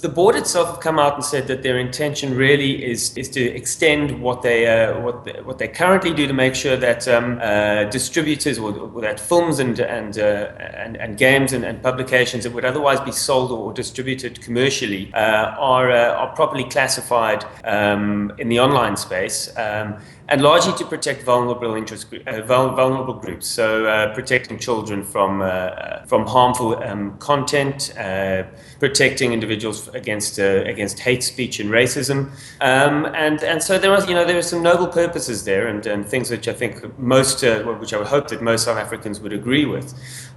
The board itself have come out and said that their intention really is to extend what they currently do to make sure that distributors or that films and games and publications that would otherwise be sold or distributed commercially are properly classified in the online space. And largely to protect vulnerable groups, so protecting children from harmful content, protecting individuals against hate speech and racism, and so there are some noble purposes there, and things which I think which I would hope that most South Africans would agree with,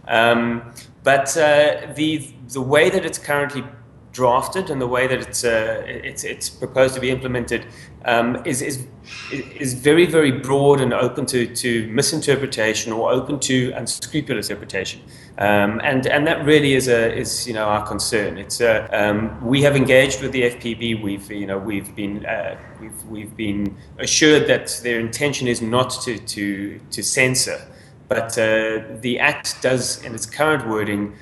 but the way that it's currently drafted and the way that it's proposed to be implemented is very, very broad and open to misinterpretation or open to unscrupulous interpretation, and that really is our concern. It's we have engaged with the FPB. We've been assured that their intention is not to censor, but the Act does, in its current wording,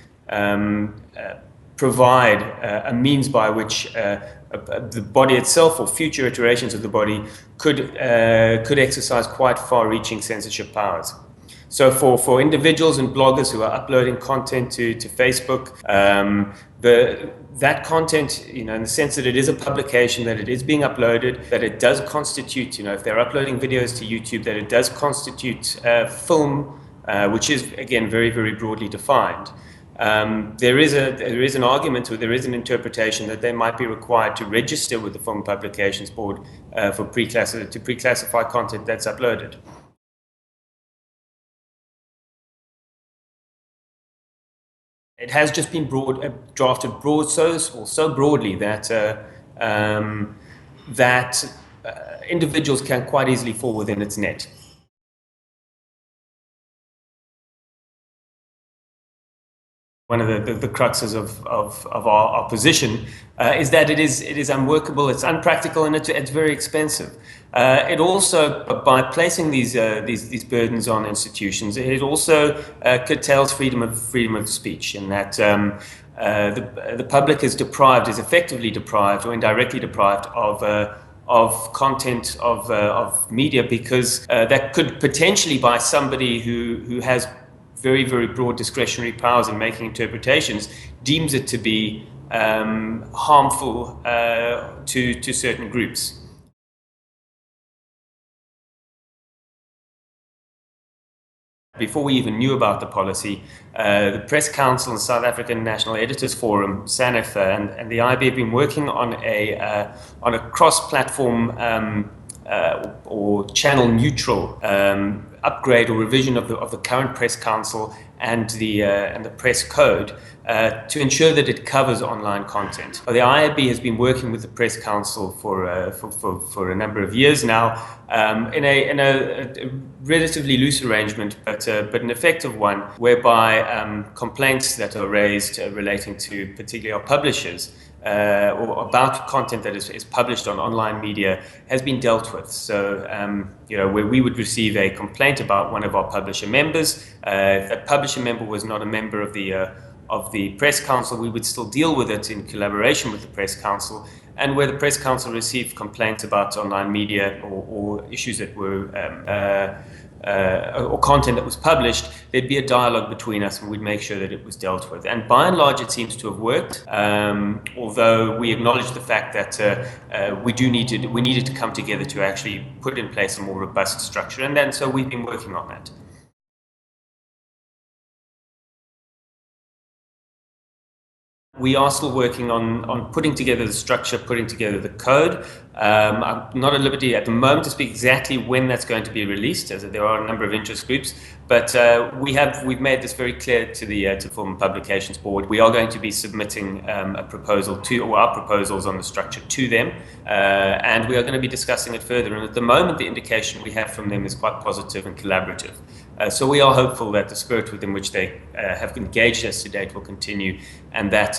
provide a means by which the body itself or future iterations of the body could exercise quite far-reaching censorship powers. So for individuals and bloggers who are uploading content to Facebook, that content, in the sense that it is a publication, that it is being uploaded, that it does constitute, if they're uploading videos to YouTube, that it does constitute film, which is, again, very, very broadly defined. There is an argument, or there is an interpretation that they might be required to register with the Film Publications Board to pre-classify content that's uploaded. It has just been drafted so broadly that individuals can quite easily fall within its net. One of the cruxes of our position is that it is unworkable, it's unpractical, and it's very expensive. It also, by placing these burdens on institutions, it also curtails freedom of speech, in that the public is effectively deprived or indirectly deprived of content of media, because that could potentially, by somebody who has very, very broad discretionary powers in making interpretations, deems it to be harmful to certain groups. Before we even knew about the policy, the Press Council and South African National Editors Forum, SANEF, and the IAB have been working on a cross-platform or channel-neutral upgrade or revision of the current Press Council and the Press Code to ensure that it covers online content. The IAB has been working with the Press Council for a number of years now, in a relatively loose arrangement, but an effective one, whereby complaints that are raised relating to particularly our publishers or about content that is published on online media has been dealt with. So, where we would receive a complaint about one of our publisher members, if that publisher member was not a member of the Press Council, we would still deal with it in collaboration with the Press Council. And where the Press Council received complaints about online media or issues that were or content that was published, there'd be a dialogue between us, and we'd make sure that it was dealt with. And by and large, it seems to have worked, although we acknowledge the fact that we needed to come together to actually put in place a more robust structure, and then so we've been working on that. We are still working on putting together the structure, putting together the code. I'm not at liberty at the moment to speak exactly when that's going to be released, as there are a number of interest groups. But we've made this very clear to the Film Publications Board. We are going to be submitting a proposal or our proposals on the structure to them, and we are going to be discussing it further. And at the moment, the indication we have from them is quite positive and collaborative. So we are hopeful that the spirit within which they have engaged us to date will continue, and that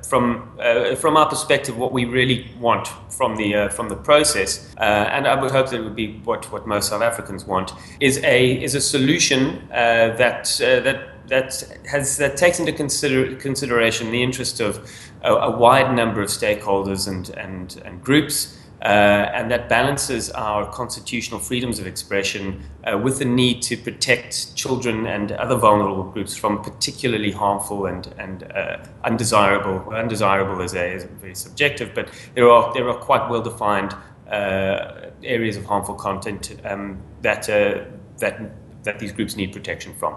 from our perspective, what we really want from the process, and I would hope that it would be what most South Africans want, is a solution that that takes into consideration the interest of a wide number of stakeholders and groups. And that balances our constitutional freedoms of expression with the need to protect children and other vulnerable groups from particularly harmful and undesirable. Undesirable is very subjective, but there are quite well-defined areas of harmful content that these groups need protection from.